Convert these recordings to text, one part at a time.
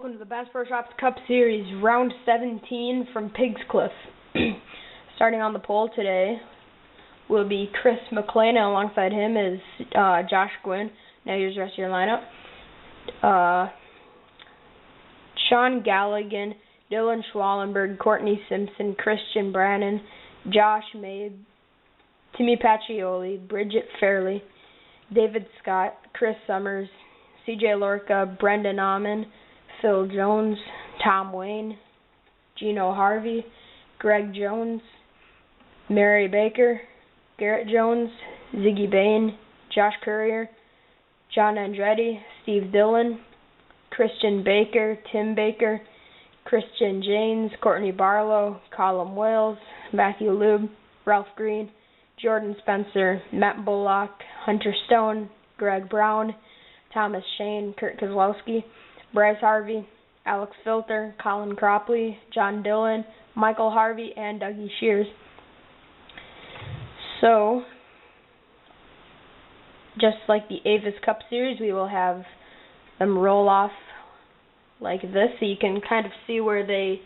welcome to the Bass Pro Shops Cup Series, round 17 from Piggzcliff. Starting on the pole today will be Chris McLean, and alongside him is Josh Gwynn. Now here's the rest of your lineup. Sean Galligan, Dylan Schwallenberg, Courtney Simpson, Christian Brannon, Josh Mabe, Timmy Pacioli, Bridget Fairley, David Scott, Chris Summers, CJ Lorca, Brendan Amon, Phil Jones, Tom Wayne, Gino Harvey, Greg Jones, Mary Baker, Garrett Jones, Ziggy Bain, Josh Courier, John Andretti, Steve Dillon, Christian Baker, Tim Baker, Christian James, Courtney Barlow, Colin Wales, Matthew Lube, Ralph Green, Jordan Spencer, Matt Bullock, Hunter Stone, Greg Brown, Thomas Shane, Kurt Kozlowski, Bryce Harvey, Alex Filter, Colin Cropley, John Dillon, Michael Harvey, and Dougie Shears. So, just like the Avis Cup Series, we will have them roll off like this, so you can kind of see where they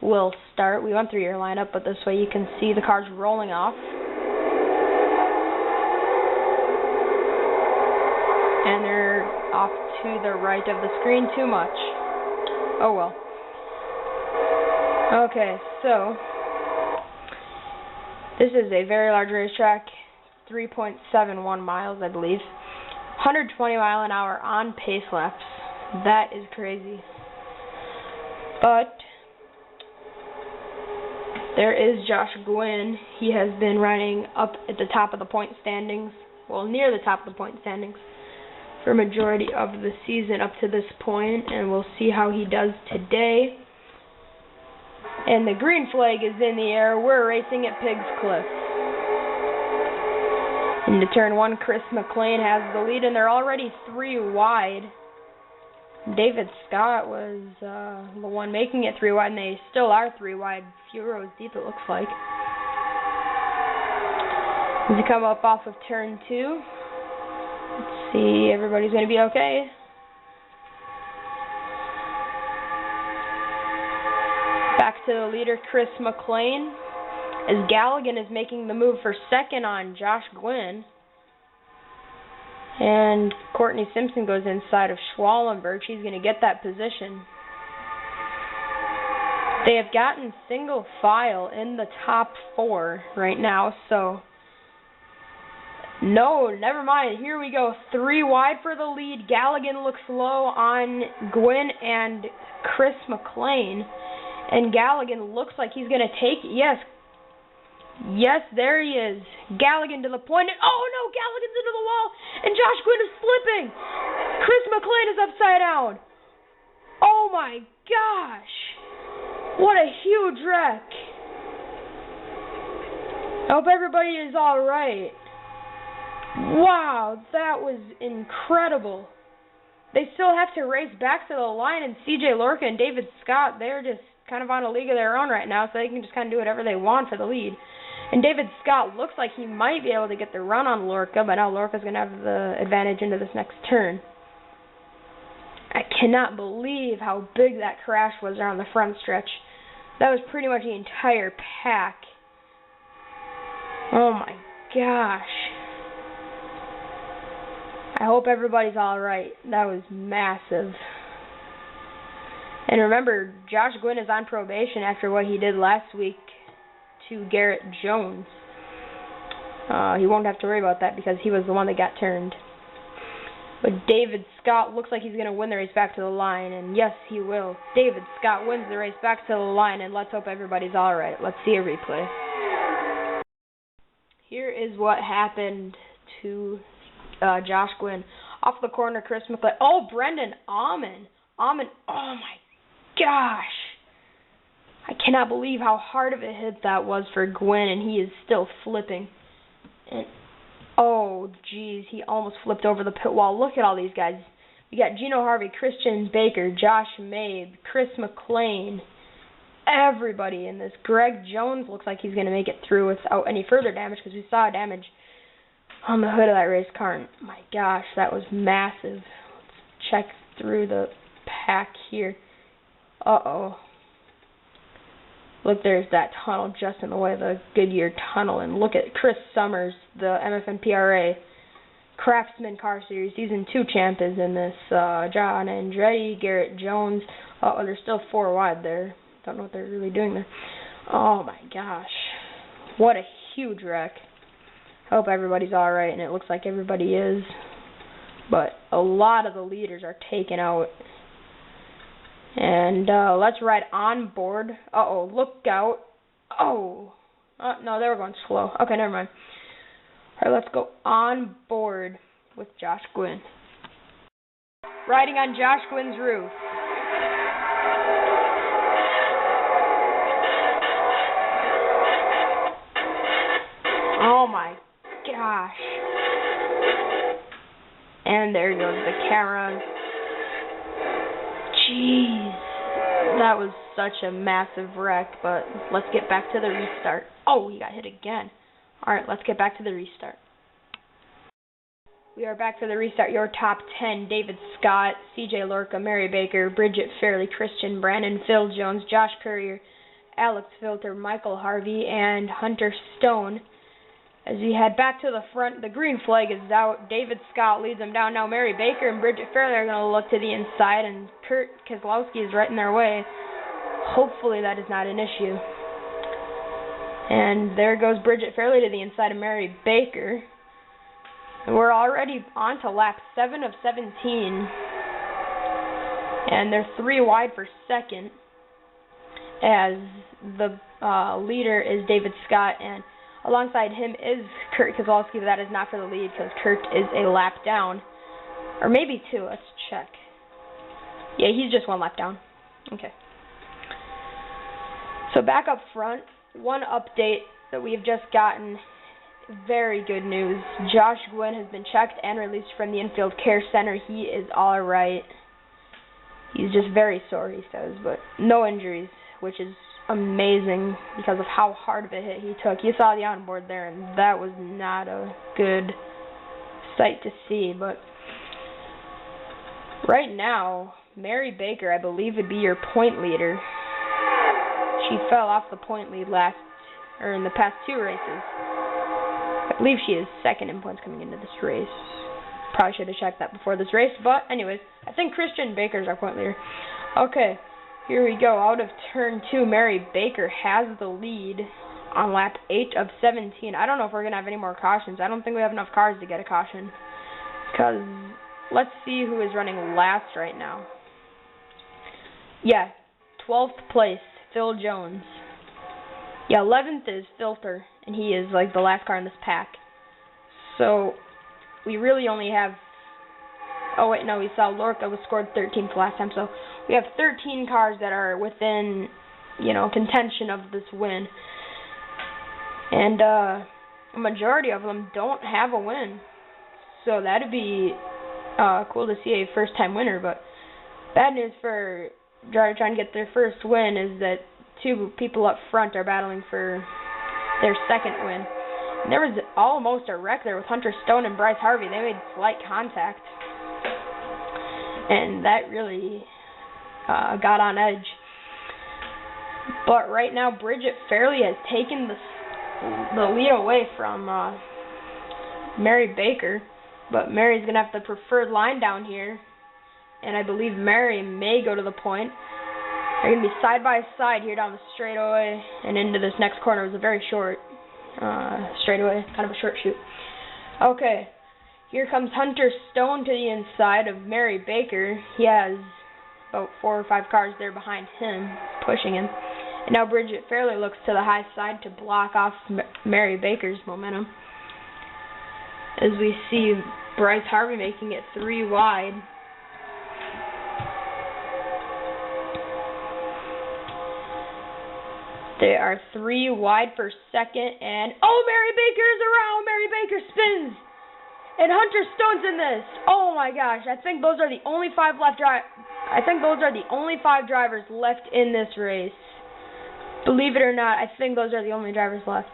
will start. We went through your lineup, but this way you can see the cars rolling off. And they're off to the right of the screen too much. Oh well. Okay, so this is a very large racetrack, 3.71 miles, I believe. 120 mile an hour on pace laps. That is crazy. But there is Josh Gwynn. He has been running up at the top of the point standings, well, near the top of the point standings, for majority of the season up to this point, and we'll see how he does today. And the green flag is in the air. We're racing at Piggzcliff. Into turn one, Chris McLean has the lead, and they're already 3 wide. David Scott was the one making it 3 wide, and they still are 3 wide. Few rows deep, it looks like. As you come up off of turn 2, let's see, everybody's going to be okay. Back to the leader, Chris McLean, as Galligan is making the move for second on Josh Gwynn. And Courtney Simpson goes inside of Schwallenberg. She's going to get that position. They have gotten single file in the top 4 right now, so no, never mind. Here we go. 3 wide for the lead. Galligan looks low on Gwynn and Chris McLean. And Galligan looks like he's going to take it. Yes, there he is. Galligan to the point. And, oh no, Galligan's into the wall. And Josh Gwynn is slipping. Chris McLean is upside down. Oh my gosh. What a huge wreck. I hope everybody is alright. Wow, that was incredible. They still have to race back to the line, and CJ Lorca and David Scott, they're just kind of on a league of their own right now, so they can just kind of do whatever they want for the lead. And David Scott looks like he might be able to get the run on Lorca, but now Lorca's going to have the advantage into this next turn. I cannot believe how big that crash was around the front stretch. That was pretty much the entire pack. Oh my gosh. I hope everybody's alright. That was massive. And remember, Josh Gwynn is on probation after what he did last week to Garrett Jones. He won't have to worry about that because he was the one that got turned. But David Scott looks like he's going to win the race back to the line, and yes, he will. David Scott wins the race back to the line, and let's hope everybody's alright. Let's see a replay. Here is what happened to Josh Gwynn. Off the corner, Chris McLean. Oh, Brendan Amon. Oh my gosh. I cannot believe how hard of a hit that was for Gwynn, and he is still flipping. And oh, geez, he almost flipped over the pit wall. Look at all these guys. We got Gino Harvey, Christian Baker, Josh Mabe, Chris McLean, everybody in this. Greg Jones looks like he's going to make it through without any further damage because we saw damage on the hood of that race car. My gosh, that was massive. Let's check through the pack here. Uh-oh. Look, there's that tunnel just in the way, the Goodyear tunnel. And look at Chris Summers, the MFNPRA Craftsman Car Series Season 2 champ is in this. John Andretti, Garrett Jones. Uh-oh, there's still 4 wide there. Don't know what they're really doing there. Oh my gosh. What a huge wreck. Hope everybody's alright, and it looks like everybody is. But a lot of the leaders are taken out. And let's ride on board. Uh-oh, look out. Oh. No, they were going slow. Okay, never mind. Alright, let's go on board with Josh Gwynn. Riding on Josh Gwynn's roof. Oh my gosh. And there goes the camera. Jeez. That was such a massive wreck, but let's get back to the restart. Oh, he got hit again. Alright, let's get back to the restart. We are back for the restart. Your top 10, David Scott, CJ Lorca, Mary Baker, Bridget Fairley, Christian Brandon, Phil Jones, Josh Courier, Alex Filter, Michael Harvey, and Hunter Stone. As we head back to the front, the green flag is out. David Scott leads them down. Now Mary Baker and Bridget Fairley are going to look to the inside, and Kurt Keselowski is right in their way. Hopefully that is not an issue. And there goes Bridget Fairley to the inside of Mary Baker. And we're already on to lap 7 of 17. And they're 3 wide for second, as the leader is David Scott, and alongside him is Kurt Keselowski, but that is not for the lead because Kurt is a lap down. Or maybe 2, let's check. Yeah, he's just 1 lap down. Okay. So back up front, one update that we have just gotten. Very good news. Josh Gwynn has been checked and released from the infield care center. He is alright. He's just very sore, he says, but no injuries, which is amazing because of how hard of a hit he took. You saw the onboard there, and that was not a good sight to see. But right now, Mary Baker, I believe, would be your point leader. She fell off the point lead in the past 2 races. I believe she is second in points coming into this race. Probably should have checked that before this race, but anyways, I think Christian Baker's our point leader. Okay. Here we go. Out of turn 2, Mary Baker has the lead on lap 8 of 17. I don't know if we're going to have any more cautions. I don't think we have enough cars to get a caution. Because let's see who is running last right now. Yeah, 12th place, Phil Jones. Yeah, 11th is Filter, and he is like the last car in this pack. So we really only have... Oh, wait, no, we saw Lorca was scored 13th last time, so we have 13 cars that are within, contention of this win. And a majority of them don't have a win. So that would be cool to see a first-time winner, but bad news for drivers trying to get their first win is that 2 people up front are battling for their second win. And there was almost a wreck there with Hunter Stone and Bryce Harvey. They made slight contact. And that really got on edge. But right now, Bridget Fairley has taken the lead away from Mary Baker. But Mary's going to have the preferred line down here. And I believe Mary may go to the point. They're going to be side by side here down the straightaway and into this next corner. It was a very short straightaway, kind of a short shoot. Okay. Here comes Hunter Stone to the inside of Mary Baker. He has about 4 or 5 cars there behind him, pushing him. And now Bridget Fairley looks to the high side to block off Mary Baker's momentum. As we see Bryce Harvey making it 3 wide. They are 3 wide for second, and oh, Mary Baker's around! Mary Baker spins! And Hunter Stone's in this. Oh my gosh! I think those are the only 5 drivers left in this race. Believe it or not, I think those are the only drivers left.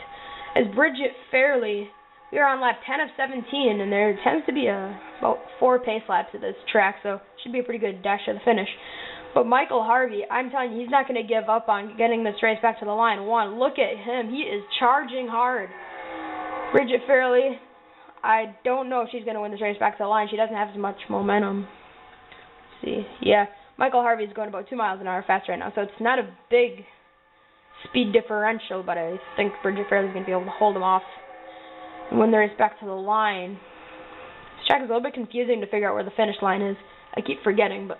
As Bridget Fairley We are on lap 10 of 17, and there tends to be about 4 pace laps at this track, so should be a pretty good dash to the finish. But Michael Harvey, I'm telling you, he's not going to give up on getting this race back to the line. Look at him. He is charging hard. Bridget Fairley, I don't know if she's going to win this race back to the line. She doesn't have as much momentum. Let's see. Yeah, Michael Harvey is going about 2 miles an hour faster right now, so it's not a big speed differential, but I think Bridget Fairley is going to be able to hold him off and win the race back to the line. This track is a little bit confusing to figure out where the finish line is. I keep forgetting, but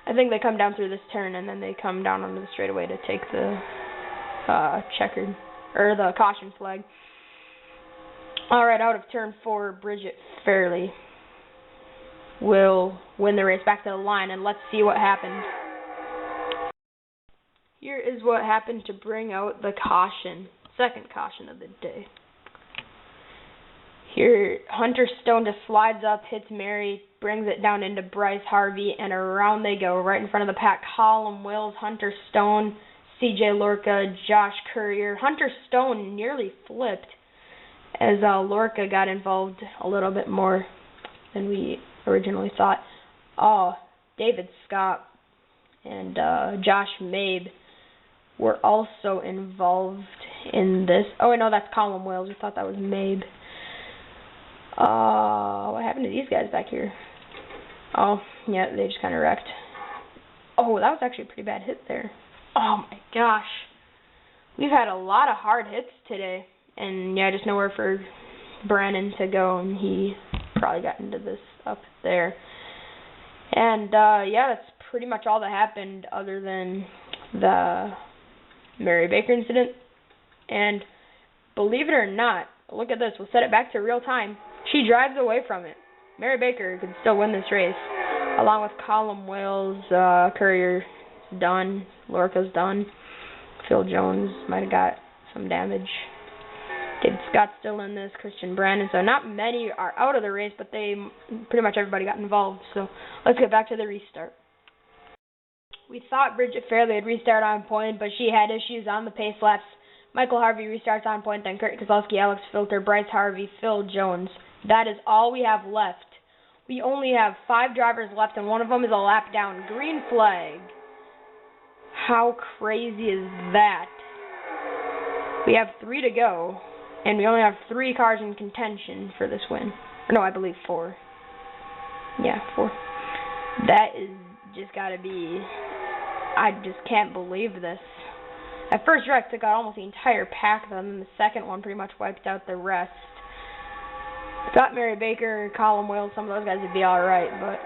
I think they come down through this turn and then they come down onto the straightaway to take the checkered, or the caution flag. Alright, out of turn 4, Bridget Fairley will win the race back to the line, and let's see what happened. Here is what happened to bring out the caution, second caution of the day. Here, Hunter Stone just slides up, hits Mary, brings it down into Bryce Harvey, and around they go, right in front of the pack. Colin Wills, Hunter Stone, CJ Lorca, Josh Courier. Hunter Stone nearly flipped as Lorca got involved a little bit more than we originally thought. David Scott and Josh Mabe were also involved in this. Oh, wait, no, that's Colin Wills. We thought that was Mabe. What happened to these guys back here? Oh, yeah, they just kind of wrecked. Oh, that was actually a pretty bad hit there. Oh my gosh. We've had a lot of hard hits today. And yeah, just nowhere for Brannon to go, and he probably got into this up there. And yeah, that's pretty much all that happened other than the Mary Baker incident. And believe it or not, look at this. We'll set it back to real time. She drives away from it. Mary Baker could still win this race, along with Colin Wills. Courier's done. Lorca's done. Phil Jones might have got some damage. David Scott's still in this. Christian Brandon. So not many are out of the race, but pretty much everybody got involved. So let's get back to the restart. We thought Bridget Fairley would restart on point, but she had issues on the pace laps. Michael Harvey restarts on point, then Kurt Kozlowski, Alex Filter, Bryce Harvey, Phil Jones. That is all we have left. We only have 5 drivers left, and one of them is a lap down. Green flag. How crazy is that? We have 3 to go, and we only have 3 cars in contention for this win. Or no, I believe 4. Yeah, 4. That is just gotta be... I just can't believe this. At first, Rex took out almost the entire pack of them, and the second one pretty much wiped out the rest. Thought Mary Baker, Colin Wills, some of those guys would be alright, but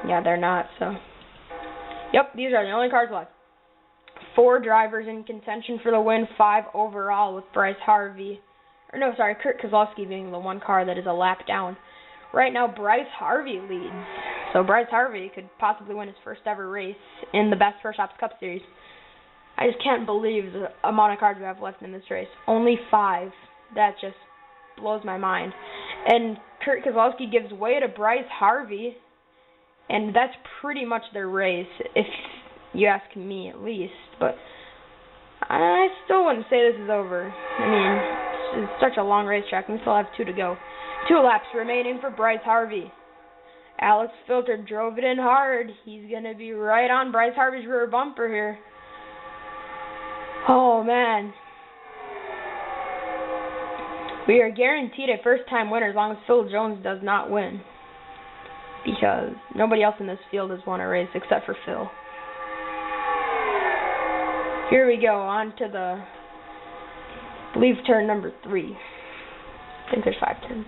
yeah, they're not, so. Yep, these are the only cars left. 4 drivers in contention for the win, 5 overall with Bryce Harvey. Or no, sorry, Kurt Kozlowski being the one car that is a lap down. Right now, Bryce Harvey leads. So Bryce Harvey could possibly win his first ever race in the Best Pro Shops Cup Series. I just can't believe the amount of cars we have left in this race. Only 5. That just blows my mind. And Kurt Kozlowski gives way to Bryce Harvey, and that's pretty much their race, if you ask me at least. But I still wouldn't say this is over. I mean, it's such a long racetrack, and we still have 2 to go. 2 laps remaining for Bryce Harvey. Alex Filter drove it in hard. He's going to be right on Bryce Harvey's rear bumper here. Oh, man. We are guaranteed a first-time winner as long as Phil Jones does not win. Because nobody else in this field has won a race except for Phil. Here we go, on to the, I believe, turn number 3. I think there's 5 turns.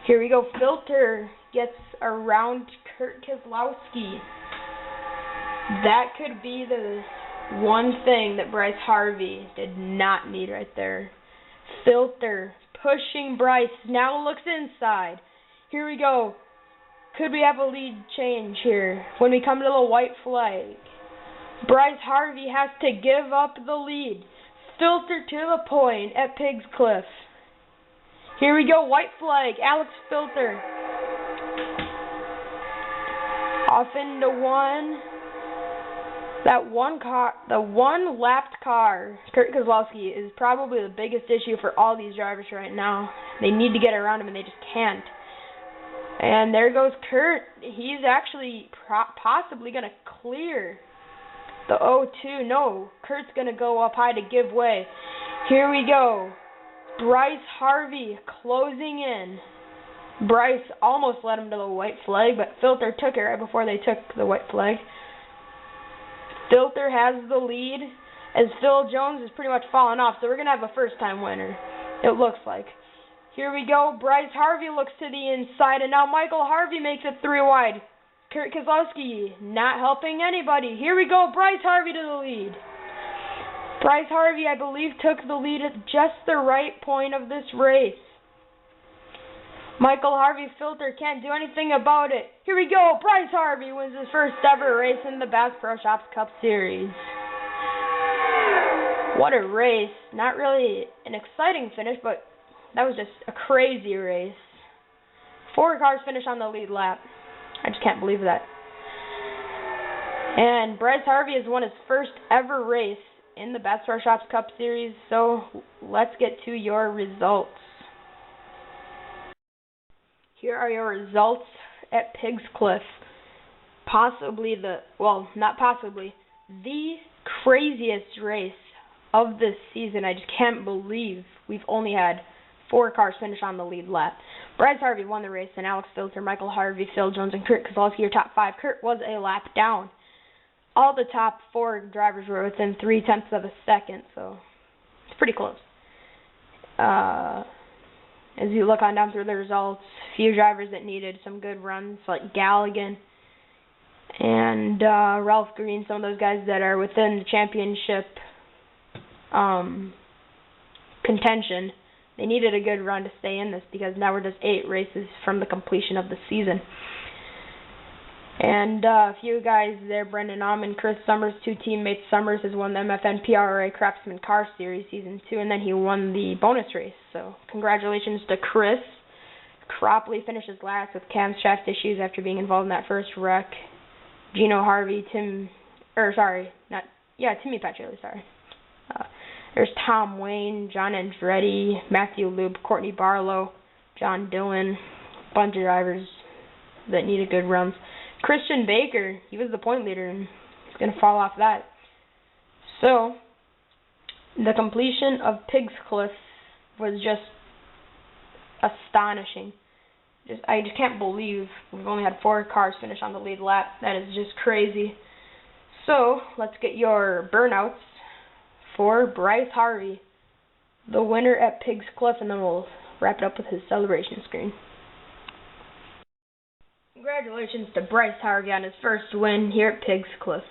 Here we go. Filter gets around Kurt Kozlowski. That could be the one thing that Bryce Harvey did not need right there. Filter pushing Bryce. Now looks inside. Here we go. Could we have a lead change here when we come to the white flag? Bryce Harvey has to give up the lead. Filter to the point at Piggzcliff. Here we go. White flag. Alex Filter. Off into 1. That one car, the one lapped car, Kurt Kozlowski, is probably the biggest issue for all these drivers right now. They need to get around him and they just can't. And there goes Kurt. He's actually possibly going to clear the 0-2. No, Kurt's going to go up high to give way. Here we go. Bryce Harvey closing in. Bryce almost led him to the white flag, but Filter took it right before they took the white flag. Filter has the lead as Phil Jones is pretty much fallen off, so we're going to have a first-time winner, it looks like. Here we go. Bryce Harvey looks to the inside, and now Michael Harvey makes it 3 wide. Kurt Kozlowski not helping anybody. Here we go. Bryce Harvey to the lead. Bryce Harvey, I believe, took the lead at just the right point of this race. Michael Harvey Filter can't do anything about it. Here we go. Bryce Harvey wins his first ever race in the Bass Pro Shops Cup Series. What a race. Not really an exciting finish, but that was just a crazy race. 4 cars finished on the lead lap. I just can't believe that. And Bryce Harvey has won his first ever race in the Bass Pro Shops Cup Series, so let's get to your results. Here are your results at Piggzcliff. Possibly the craziest race of this season. I just can't believe we've only had 4 cars finish on the lead lap. Bryce Harvey won the race, and Alex Filter, Michael Harvey, Phil Jones, and Kurt Kozlowski are top 5. Kurt was a lap down. All the top 4 drivers were within 0.3 of a second, so it's pretty close. As you look on down through the results, a few drivers that needed some good runs, like Galligan and Ralph Green, some of those guys that are within the championship contention, they needed a good run to stay in this because now we're just 8 races from the completion of the season. And a few guys there, Brendan Aumann, Chris Summers, 2 teammates. Summers has won the MFN PRA Craftsman Car Series Season 2, and then he won the bonus race. So congratulations to Chris. Cropley finishes last with camshaft issues after being involved in that first wreck. Gino Harvey, Timmy Pacioli, there's Tom Wayne, John Andretti, Matthew Loop, Courtney Barlow, John Dillon, a bunch of drivers that needed good runs. Christian Baker, he was the point leader, and he's going to fall off that. So, the completion of Piggzcliff was just astonishing. I just can't believe we've only had 4 cars finish on the lead lap. That is just crazy. So, let's get your burnouts for Bryce Harvey, the winner at Piggzcliff, and then we'll wrap it up with his celebration screen. Congratulations to Bryce Harvey on his first win here at Piggzcliff.